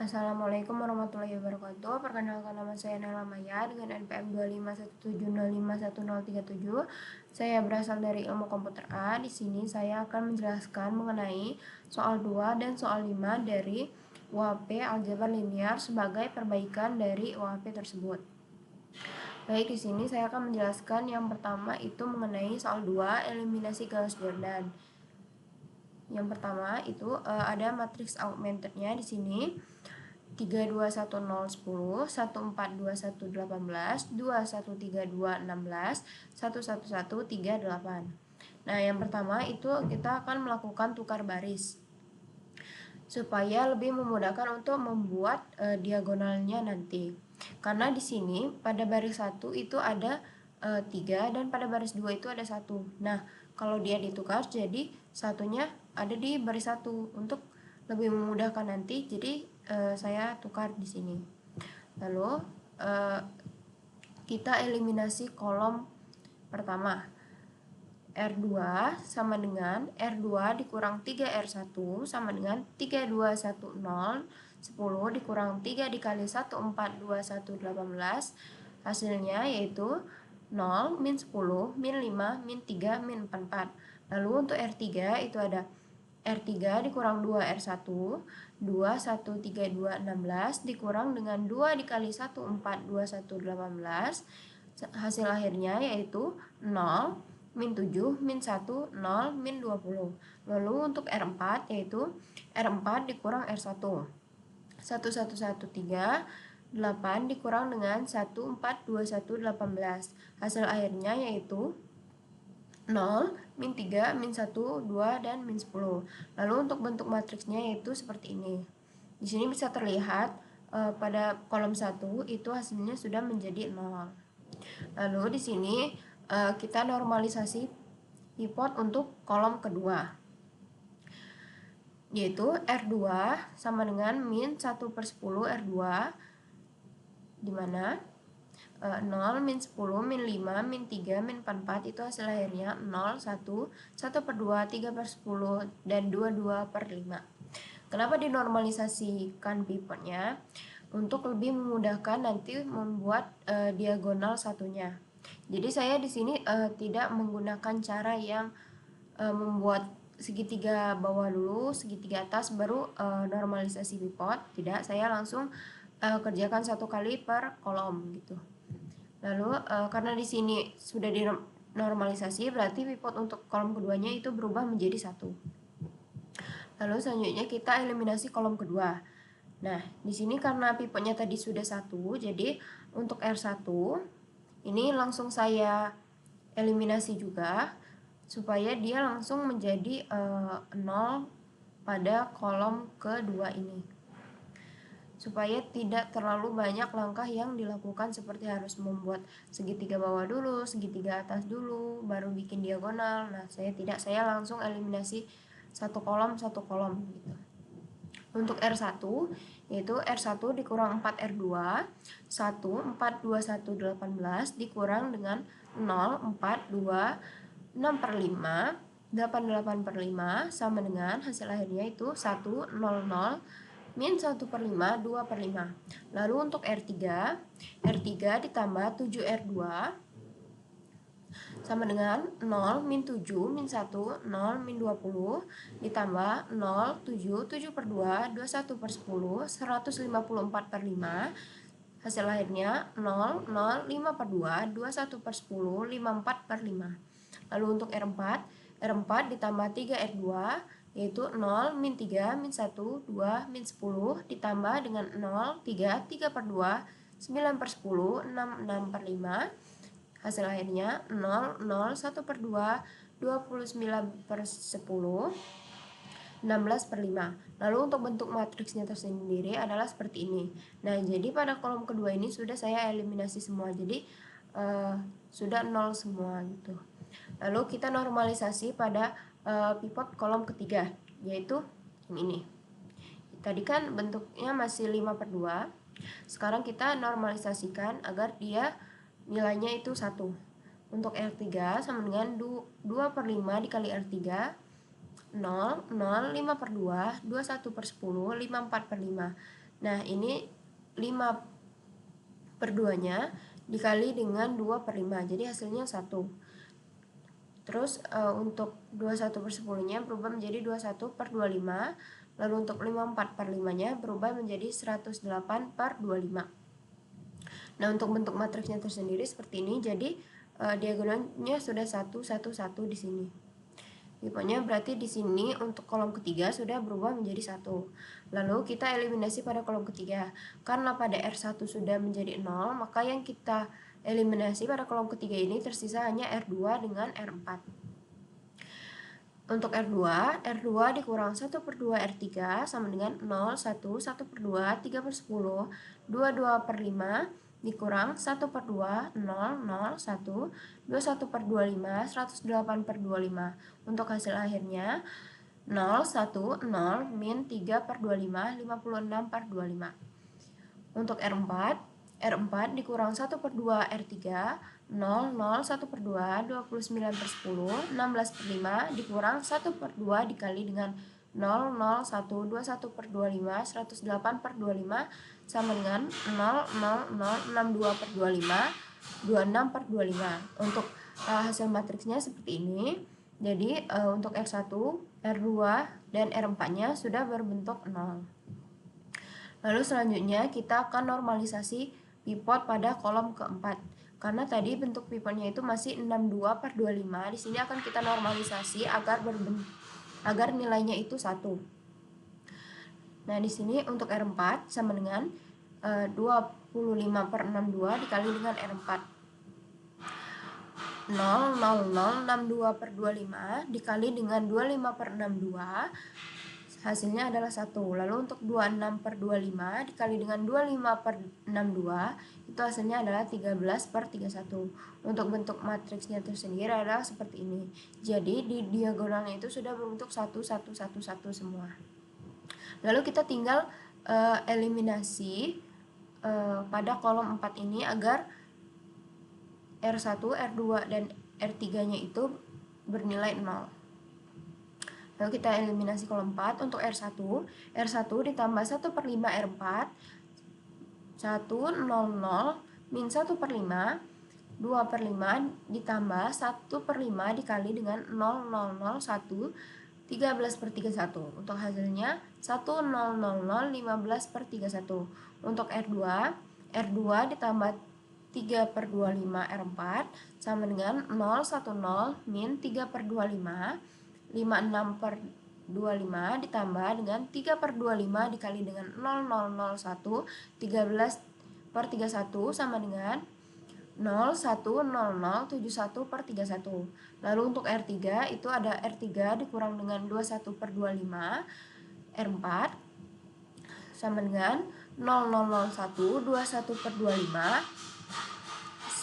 Assalamualaikum warahmatullahi wabarakatuh. Perkenalkan, nama saya Nela Maya dengan NPM 25170511037. Saya berasal dari Ilmu Komputer A. Di sini saya akan menjelaskan mengenai soal 2 dan soal 5 dari UAP aljabar linear sebagai perbaikan dari UAP tersebut. Baik, di sini saya akan menjelaskan yang pertama itu mengenai soal 2, eliminasi Gauss-Jordan. Yang pertama itu ada matriks augmentednya di sini. 3 2 1 0 10 1 4 2 1 18 2 1 3 2 16 1 1 1 3 8. Nah, yang pertama itu kita akan melakukan tukar baris supaya lebih memudahkan untuk membuat diagonalnya nanti. Karena di sini pada baris 1 itu ada 3 dan pada baris 2 itu ada 1. Nah, kalau dia ditukar jadi satunya ada di baris 1 untuk lebih memudahkan nanti. Jadi saya tukar di sini. Lalu kita eliminasi kolom pertama. R2 sama dengan R2 dikurang 3R1 sama dengan 3210 10 dikurang 3 dikali 142118. Hasilnya yaitu 0, min 10, min 5, min 3, min 44. Lalu untuk R3 itu ada R3 dikurang 2R1 2, 1, 3, 2, 16 dikurang dengan 2 dikali 1, 4, 2, 1, 18. Hasil akhirnya yaitu 0, min 7, min 1, 0, min 20. Lalu untuk R4 yaitu R4 dikurang R1 1, 1, 1, 3 8 dikurang dengan 1, 4, 2, 1, 18. Hasil akhirnya yaitu 0, min 3, min 1, 2, dan min 10. Lalu untuk bentuk matriksnya yaitu seperti ini. Di sini bisa terlihat pada kolom 1 itu hasilnya sudah menjadi 0. Lalu di sini kita normalisasi pivot untuk kolom kedua, yaitu R2 sama dengan min 1/10 R2, dimana 0, min 10, min 5, min 3, min 44 itu hasil akhirnya 0, 1, 1/2, 3/10, dan 22/5. Kenapa dinormalisasikan pivotnya? Untuk lebih memudahkan nanti membuat diagonal satunya. Jadi saya di sini tidak menggunakan cara yang membuat segitiga bawah dulu, segitiga atas, baru normalisasi pivot. Tidak, saya langsung kerjakan satu kali per kolom gitu. Lalu karena di sini sudah dinormalisasi, berarti pivot untuk kolom keduanya itu berubah menjadi 1. Lalu selanjutnya kita eliminasi kolom kedua. Nah, di sini karena pivotnya tadi sudah 1, jadi untuk R1 ini langsung saya eliminasi juga supaya dia langsung menjadi 0 pada kolom kedua ini. Supaya tidak terlalu banyak langkah yang dilakukan seperti harus membuat segitiga bawah dulu, segitiga atas dulu, baru bikin diagonal. Nah, saya tidak, saya langsung eliminasi satu kolom gitu. Untuk R1 yaitu R1 dikurang 4R2 1, 4, 2, 1, 18 dikurang dengan 0, 4, 2, 6/5 8/5 sama dengan hasil akhirnya itu 1, 0, 0, min 1/5 2/5. Lalu untuk R3 ditambah 7R2 sama dengan 0, min 7, min 1, 0, min 20 ditambah 0, 7, 7/2, 21/10, 154/5. Hasil akhirnya 0, 0, 5/2, 21/10, 54/5. Lalu untuk R4 ditambah 3R2 yaitu 0, min 3, min 1, 2, min 10 ditambah dengan 0, 3, 3/2, 9/10, 6, 6/5. Hasil akhirnya 0, 0, 1/2, 29/10, 16/5. Lalu untuk bentuk matriksnya tersendiri adalah seperti ini. Nah, jadi pada kolom kedua ini sudah saya eliminasi semua, jadi sudah 0 semua gitu. Lalu kita normalisasi pada pivot kolom ketiga, yaitu yang ini. Tadi kan bentuknya masih 5/2. Sekarang kita normalisasikan agar dia nilainya itu 1. Untuk R3 sama dengan 2/5 dikali R3, 0, 0, 5/2, 21/10, 54/5. Nah, ini 5/2-nya dikali dengan 2/5, jadi hasilnya 1. Terus untuk 21/10-nya berubah menjadi 21/25. Lalu untuk 54/5-nya berubah menjadi 108/25. Nah, untuk bentuk matriksnya tersendiri seperti ini. Jadi diagonalnya sudah 1, 1, 1 di sini. Pokoknya berarti di sini untuk kolom ketiga sudah berubah menjadi 1. Lalu kita eliminasi pada kolom ketiga. Karena pada R1 sudah menjadi 0, maka yang kita eliminasi pada kolom ketiga ini tersisa hanya R2 dengan R4. Untuk R2 dikurang 1/2 R3 sama dengan 0, 1, 1/2, 3/10, 22/5, dikurang 1/2, 0, 0, 1, 21/25, 108/25. Untuk hasil akhirnya 0, 1, 0, min 3/25, 56/25. Untuk R4 dikurang 1/2 R3, 0, 0, 1/2, 29/10, 16/5, dikurang 1/2 dikali dengan 0, 0, 1, 21/25, 108/25, sama dengan 0, 0, 0, 62/25, 26/25. Untuk hasil matriksnya seperti ini. Jadi untuk R1, R2, dan R4-nya sudah berbentuk 0. Lalu selanjutnya kita akan normalisasi pivot pada kolom keempat. Karena tadi bentuk pivotnya itu masih 62/25, di sini akan kita normalisasi agar nilainya itu 1. Nah, di sini untuk R4 sama dengan 25/62 dikali dengan R4. 0, 0, 0, 62/25 dikali dengan 25/62, hasilnya adalah 1. Lalu untuk 26/25 dikali dengan 25/62, itu hasilnya adalah 13/31. Untuk bentuk matriksnya tersendiri adalah seperti ini. Jadi di diagonalnya itu sudah berbentuk 1, 1, 1, 1 semua. Lalu kita tinggal eliminasi pada kolom 4 ini agar R1, R2, dan R3-nya itu bernilai 0. Lalu kita eliminasi kolom 4. Untuk R1 ditambah 1/5 R4, 1, 0, 0, min 1/5, 2/5 ditambah 1/5 dikali dengan 0, 0, 0, 1, 13/31. Untuk hasilnya 1, 0, 0, 0, 15/31. Untuk R2 ditambah 3/25 R4 sama dengan 0, 1, 0, min 3/25, 56/25 ditambah dengan 3/25 dikali dengan 0, 0, 0, 1, 13/31 sama dengan 0, 1, 0, 0, 71/31. Lalu untuk R3 itu ada R3 dikurang dengan 21/25 R4 sama dengan 0, 0, 0, 1, 21/25,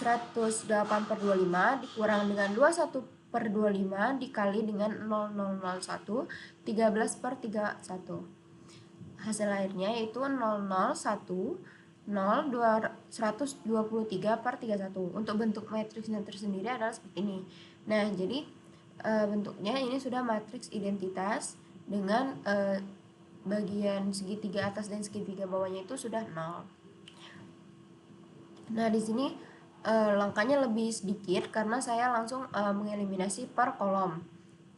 108/25 dikurang dengan 21/25 dikali dengan 0001, 13/31. Hasil akhirnya yaitu 001, 123/31. Untuk bentuk matriksnya tersendiri adalah seperti ini. Nah, jadi bentuknya ini sudah matriks identitas dengan bagian segitiga atas dan segitiga bawahnya itu sudah 0. Nah, di sini langkahnya lebih sedikit karena saya langsung mengeliminasi per kolom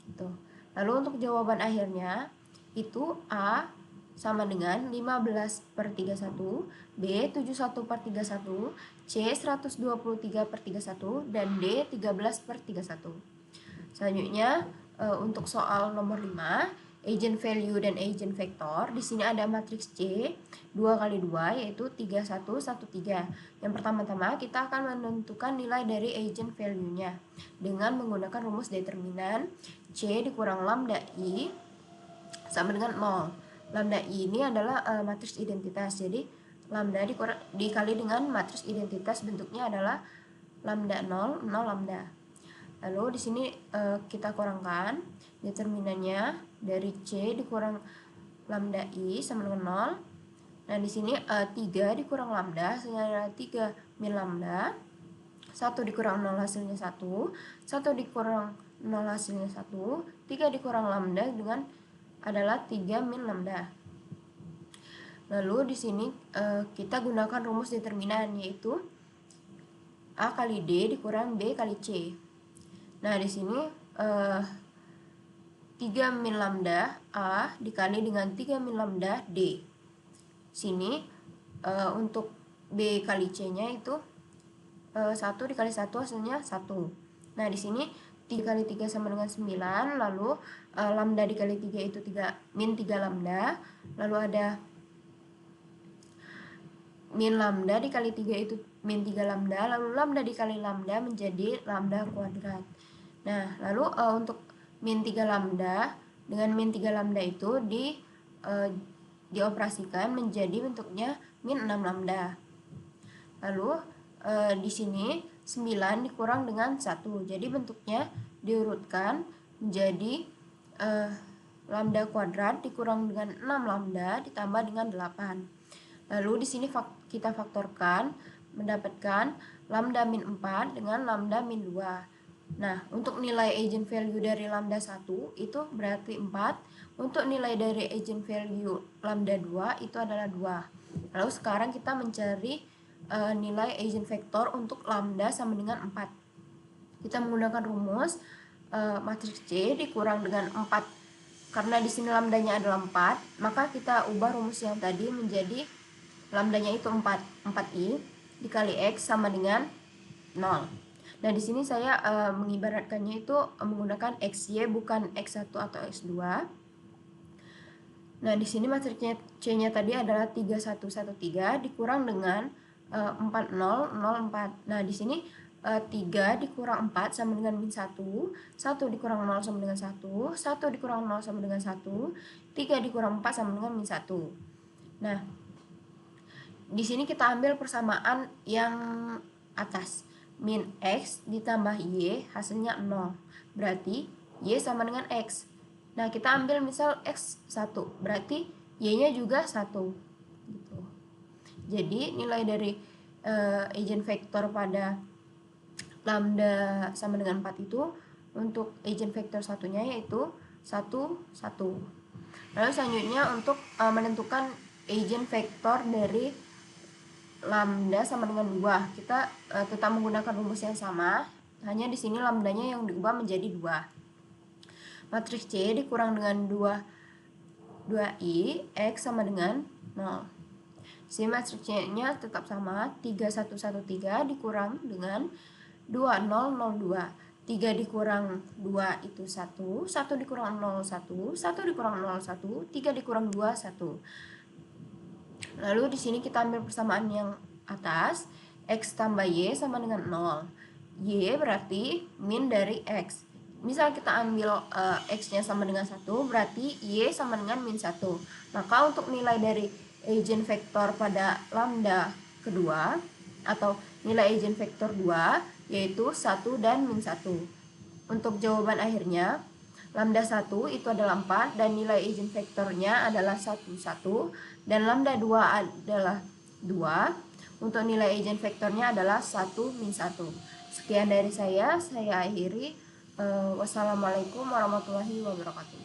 gitu. Lalu untuk jawaban akhirnya itu A sama dengan 15/31, B 71/31, C 123/31, dan D 13/31. Selanjutnya untuk soal nomor 5, eigenvalue dan eigenvektor. Di sini ada matriks C 2 kali 2 yaitu 3, 1, 1, 3. Yang pertama-tama kita akan menentukan nilai dari eigenvalue-nya dengan menggunakan rumus determinan C dikurang lambda I sama dengan 0. Lambda I ini adalah matriks identitas. Jadi lambda dikali dengan matriks identitas bentuknya adalah lambda 0, 0 lambda. Lalu di sini kita kurangkan determinannya dari C dikurang lambda I sama dengan 0. Nah, di sini 3 dikurang lambda hasilnya adalah 3 min lambda. 1 dikurang 0 hasilnya 1. 1 dikurang 0 hasilnya 1. 3 dikurang lambda dengan adalah 3 min lambda. Lalu di sini kita gunakan rumus determinan, yaitu A kali D dikurang B kali C. Nah, di sini 3 min lambda A dikali dengan 3 min lambda D. Sini untuk B kali C-nya itu 1 dikali 1 hasilnya 1. Nah, di sini 3 kali 3 sama dengan 9, lalu lambda dikali 3 itu min 3 lambda, lalu ada min lambda dikali 3 itu min 3 lambda, lalu lambda dikali lambda menjadi lambda kuadrat. Nah, lalu untuk min 3 lambda dengan min 3 lambda itu dioperasikan menjadi bentuknya min 6 lambda. Lalu di sini 9 dikurang dengan 1, jadi bentuknya diurutkan menjadi lambda kuadrat dikurang dengan 6 lambda ditambah dengan 8. Lalu di sini kita faktorkan mendapatkan lambda min 4 dengan lambda min 2. Nah, untuk nilai eigenvalue dari lambda 1 itu berarti 4. Untuk nilai dari eigenvalue lambda 2 itu adalah 2. Lalu sekarang kita mencari nilai eigenvektor untuk lambda sama dengan 4. Kita menggunakan rumus matriks C dikurang dengan 4. Karena di sini lambdanya adalah 4, maka kita ubah rumus yang tadi menjadi lambdanya itu 4. 4i dikali X sama dengan 0. Nah, di sini saya mengibaratkannya itu menggunakan XY bukan X1 atau X2. Nah, di sini matriksnya C-nya tadi adalah 3113 dikurang dengan 4004. Nah, di sini 3 dikurang 4 sama dengan min 1, 1 dikurang 0 sama dengan 1, 1 dikurang 0 sama dengan 1, 3 dikurang 4 sama dengan min 1. Nah, di sini kita ambil persamaan yang atas. Min X ditambah Y hasilnya 0. Berarti Y sama dengan X. Nah, kita ambil misal X 1. Berarti Y-nya juga 1. Gitu. Jadi, nilai dari eigenvektor pada lambda sama dengan 4 itu untuk eigenvektor satunya yaitu 1, 1. Lalu selanjutnya untuk menentukan eigenvektor dari lambda sama dengan 2, kita tetap menggunakan rumus yang sama, hanya di sini lambdanya yang diubah menjadi 2. Matriks C dikurang dengan 2i X sama dengan 0. Si matriks C-nya tetap sama, 3113 dikurang dengan 2002. 3 dikurang 2 itu 1, 1 dikurang 0, 1, 1 dikurang 0, 1, 3 dikurang 2, 1. Lalu di sini kita ambil persamaan yang atas, X tambah Y sama dengan 0. Y berarti min dari X. Misal kita ambil X-nya sama dengan 1, berarti Y sama dengan min 1. Maka untuk nilai dari eigenvektor pada lambda kedua, atau nilai eigenvektor 2, yaitu 1 dan min 1. Untuk jawaban akhirnya, lambda 1 itu adalah 4 dan nilai eigenvektornya adalah 1, 1. Dan lambda 2 adalah 2. Untuk nilai eigenvektornya adalah 1, min 1. Sekian dari saya akhiri. Wassalamualaikum warahmatullahi wabarakatuh.